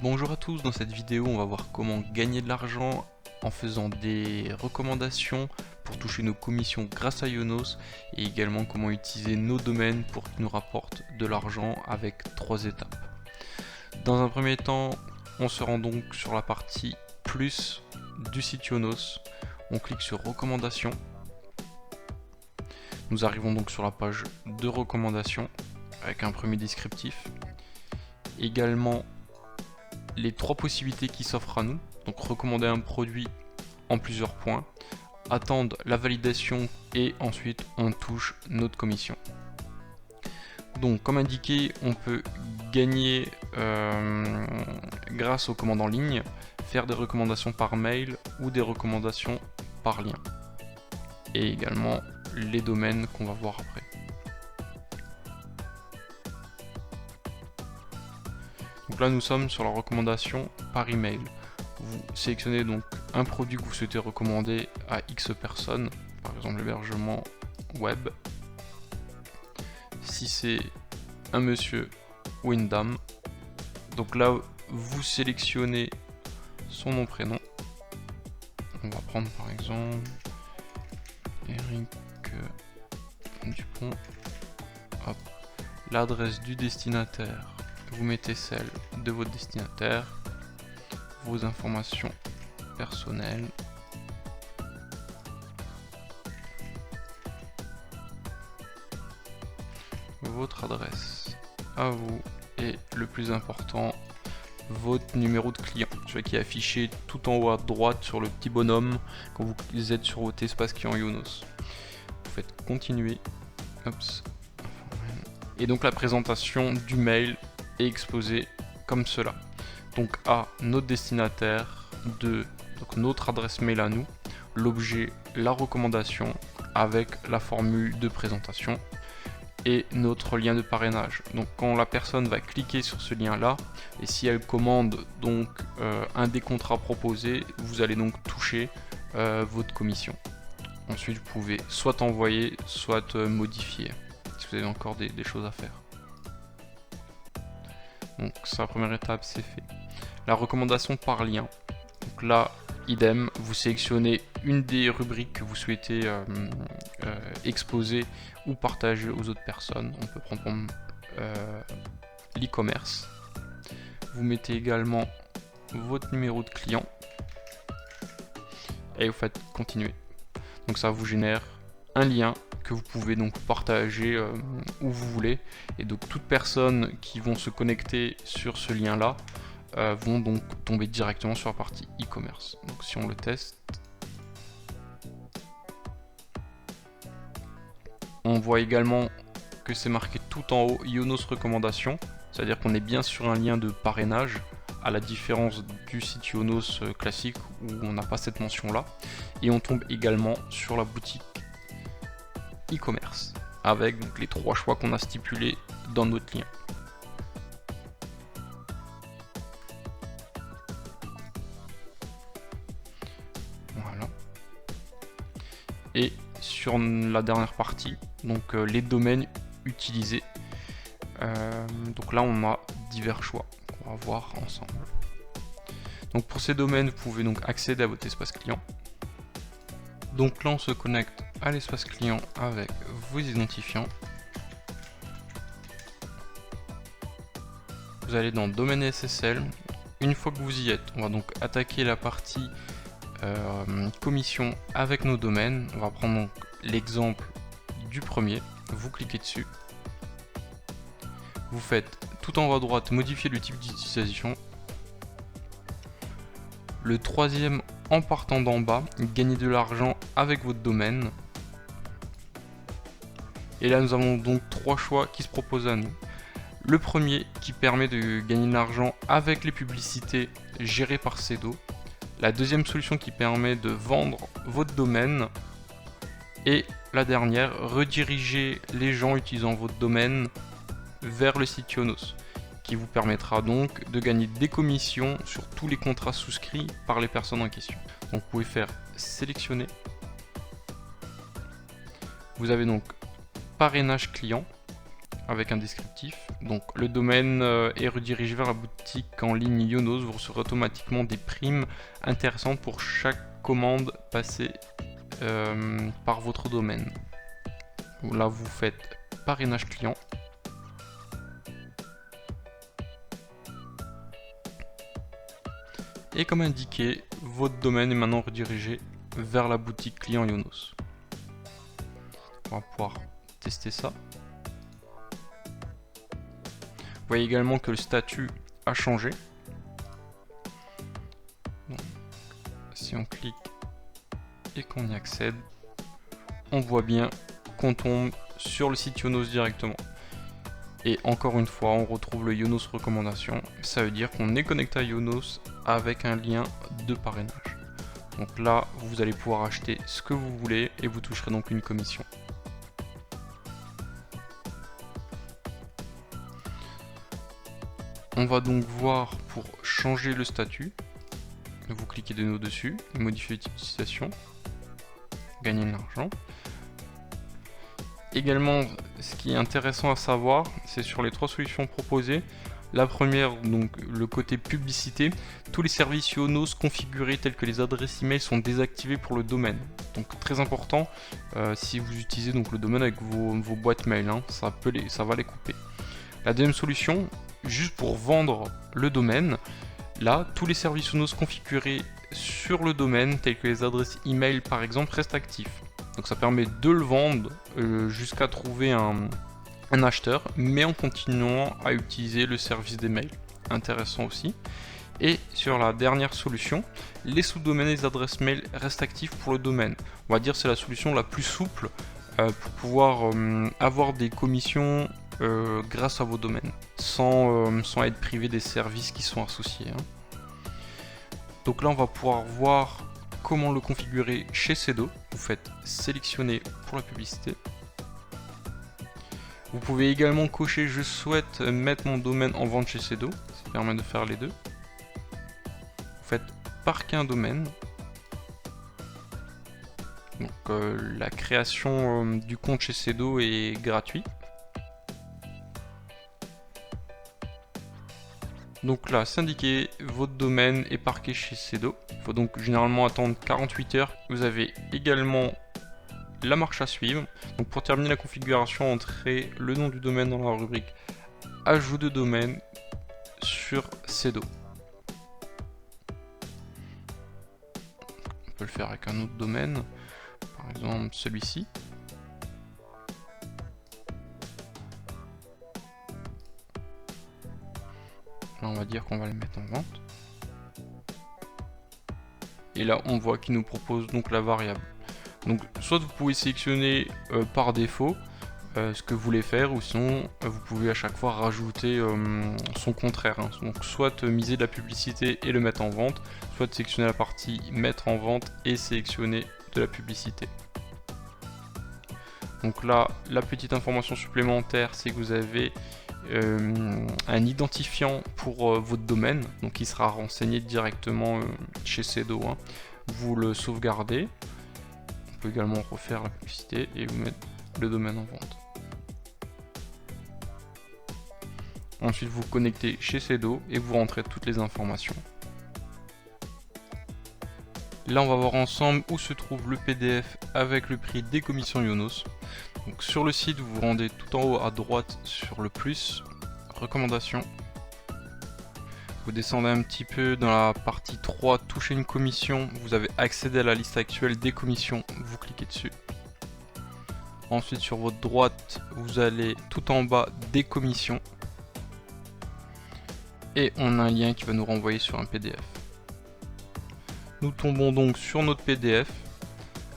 Bonjour à tous, dans cette vidéo on va voir comment gagner de l'argent en faisant des recommandations pour toucher nos commissions grâce à Ionos et également comment utiliser nos domaines pour qu'ils nous rapportent de l'argent avec 3 étapes. Dans un premier temps, on se rend donc sur la partie plus du site Ionos, on clique sur recommandations. Nous arrivons donc sur la page de recommandations avec un premier descriptif. Également les 3 possibilités qui s'offrent à nous, donc recommander un produit en plusieurs points, attendre la validation et ensuite on touche notre commission. Donc comme indiqué, on peut gagner grâce aux commandes en ligne, faire des recommandations par mail ou des recommandations par lien. Et également les domaines qu'on va voir après. Donc là nous sommes sur la recommandation par email. Vous sélectionnez donc un produit que vous souhaitez recommander à X personnes, par exemple l'hébergement web. Si c'est un monsieur ou une dame, donc là vous sélectionnez son nom prénom. On va prendre par exemple Eric Dupont. L'adresse du destinataire, vous mettez celle de votre destinataire, vos informations personnelles, votre adresse à vous et le plus important, votre numéro de client, celui qui est affiché tout en haut à droite sur le petit bonhomme quand vous êtes sur votre espace client Ionos. Vous faites continuer. Oups. Et donc la présentation du mail est exposée comme cela. Donc A, notre destinataire, 2, donc notre adresse mail à nous, l'objet, la recommandation avec la formule de présentation et notre lien de parrainage. Donc quand la personne va cliquer sur ce lien là et si elle commande donc un des contrats proposés, vous allez donc toucher votre commission. Ensuite vous pouvez soit envoyer, soit modifier si vous avez encore des choses à faire. Donc ça, la première étape, c'est fait. La recommandation par lien. Donc là, idem, vous sélectionnez une des rubriques que vous souhaitez exposer ou partager aux autres personnes. On peut prendre l'e-commerce. Vous mettez également votre numéro de client et vous faites continuer. Donc ça vous génère un lien que vous pouvez donc partager où vous voulez, et donc toutes personnes qui vont se connecter sur ce lien là vont donc tomber directement sur la partie e-commerce. Donc si on le teste, on voit également que c'est marqué tout en haut Ionos recommandation, c'est à dire qu'on est bien sur un lien de parrainage, à la différence du site Ionos classique où on n'a pas cette mention là, et on tombe également sur la boutique e-commerce avec donc les 3 choix qu'on a stipulés dans notre lien. Voilà. Et sur la dernière partie, donc les domaines utilisés. Donc là on a divers choix qu'on va voir ensemble. Donc pour ces domaines, vous pouvez donc accéder à votre espace client. Donc là on se connecte à l'espace client avec vos identifiants. Vous allez dans domaine SSL. Une fois que vous y êtes, on va donc attaquer la partie commission avec nos domaines. On va prendre donc l'exemple du premier. Vous cliquez dessus. Vous faites tout en haut à droite modifier le type d'utilisation. Le troisième en partant d'en bas, gagner de l'argent avec votre domaine. Et là nous avons donc 3 choix qui se proposent à nous. Le premier qui permet de gagner de l'argent avec les publicités gérées par Sedo. La deuxième solution qui permet de vendre votre domaine. Et la dernière, rediriger les gens utilisant votre domaine vers le site Ionos, qui vous permettra donc de gagner des commissions sur tous les contrats souscrits par les personnes en question. Donc vous pouvez faire sélectionner. Vous avez donc parrainage client. avec un descriptif. Donc le domaine est redirigé vers la boutique en ligne Yonos. Vous recevrez automatiquement des primes intéressantes pour chaque commande passée par votre domaine. Là vous faites parrainage client. Et comme indiqué, votre domaine est maintenant redirigé vers la boutique client Yonos. On va pouvoir tester ça. Vous voyez également que le statut a changé. Donc, si on clique et qu'on y accède, on voit bien qu'on tombe sur le site Yonos directement. Et encore une fois, on retrouve le Yonos recommandation. Ça veut dire qu'on est connecté à Yonos avec un lien de parrainage. Donc là, vous allez pouvoir acheter ce que vous voulez et vous toucherez donc une commission. On va donc voir pour changer le statut. Vous cliquez de nouveau dessus, modifier le type d'utilisation, gagner de l'argent. Également, ce qui est intéressant à savoir, c'est sur les 3 solutions proposées. La première, donc le côté publicité, tous les services Yonos configurés tels que les adresses email sont désactivés pour le domaine. Donc très important, si vous utilisez donc le domaine avec vos boîtes mail, hein, ça va les couper. La deuxième solution, juste pour vendre le domaine, là, tous les services Yonos configurés sur le domaine, tels que les adresses email par exemple, restent actifs. Donc ça permet de le vendre jusqu'à trouver un acheteur, mais en continuant à utiliser le service des mails. Intéressant aussi. Et sur la dernière solution, les sous-domaines et les adresses mail restent actifs pour le domaine. On va dire que c'est la solution la plus souple pour pouvoir avoir des commissions grâce à vos domaines, sans être privé des services qui sont associés. Hein. Donc là, on va pouvoir voir comment le configurer chez Sedo. Vous faites sélectionner pour la publicité. Vous pouvez également cocher je souhaite mettre mon domaine en vente chez Sedo. Ça permet de faire les deux. Vous faites parquer un domaine. Donc la création du compte chez Sedo est gratuite. Donc là, c'est indiqué, votre domaine est parqué chez Sedo. Il faut donc généralement attendre 48 heures. Vous avez également la marche à suivre. Donc pour terminer la configuration, entrez le nom du domaine dans la rubrique ajout de domaine sur Sedo. On peut le faire avec un autre domaine, par exemple celui-ci. Là, on va dire qu'on va les mettre en vente. Et là, on voit qu'il nous propose donc la variable. Donc, soit vous pouvez sélectionner par défaut ce que vous voulez faire, ou sinon vous pouvez à chaque fois rajouter son contraire. Hein. Donc, soit miser de la publicité et le mettre en vente, soit sélectionner la partie mettre en vente et sélectionner de la publicité. Donc là, la petite information supplémentaire, c'est que vous avez un identifiant pour votre domaine, donc il sera renseigné directement chez Sedo. Hein. Vous le sauvegardez. On peut également refaire la publicité et vous mettre le domaine en vente. Ensuite, vous vous connectez chez Sedo et vous rentrez toutes les informations. Là, on va voir ensemble où se trouve le PDF avec le prix des commissions Yonos. Donc, sur le site, vous vous rendez tout en haut à droite sur le plus, recommandations. Vous descendez un petit peu dans la partie 3, toucher une commission. Vous avez accédé à la liste actuelle des commissions, vous cliquez dessus. Ensuite, sur votre droite, vous allez tout en bas des commissions. Et on a un lien qui va nous renvoyer sur un PDF. Nous tombons donc sur notre PDF,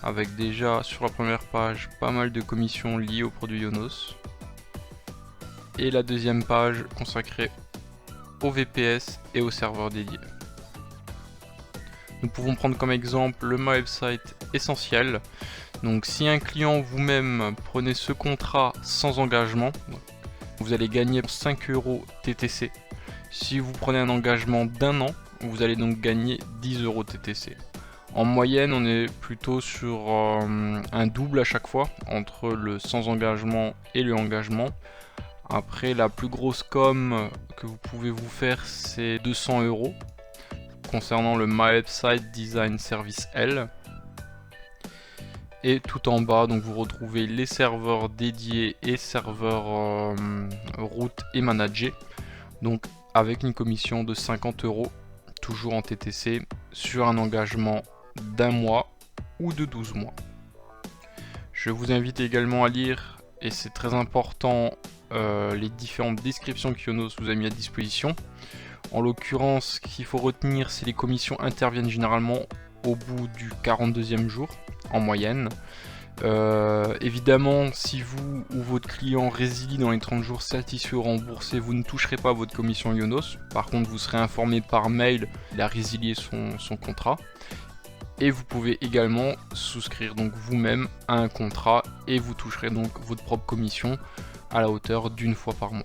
avec déjà sur la première page pas mal de commissions liées au produit Yonos. Et la deuxième page consacrée au VPS et au serveur dédié. Nous pouvons prendre comme exemple le My Website Essentiel. Donc si un client vous-même prenez ce contrat sans engagement, vous allez gagner 5 € TTC. Si vous prenez un engagement d'1 an, vous allez donc gagner 10 € TTC. En moyenne, on est plutôt sur un double à chaque fois, entre le sans engagement et le engagement. Après, la plus grosse com que vous pouvez vous faire, c'est 200 € concernant le My Website Design Service L. Et tout en bas, donc vous retrouvez les serveurs dédiés et serveurs route et managés. Donc avec une commission de 50 €, toujours en TTC, sur un engagement d'1 mois ou de 12 mois. Je vous invite également à lire, et c'est très important, les différentes descriptions que Yonos vous a mis à disposition. En l'occurrence, ce qu'il faut retenir, c'est les commissions interviennent généralement au bout du 42e jour, en moyenne. Évidemment, si vous ou votre client résilie dans les 30 jours satisfaits ou remboursés, vous ne toucherez pas votre commission Yonos. Par contre, vous serez informé par mail qu'il a résilié son contrat. Et vous pouvez également souscrire donc vous-même à un contrat et vous toucherez donc votre propre commission à la hauteur d'1 fois par mois.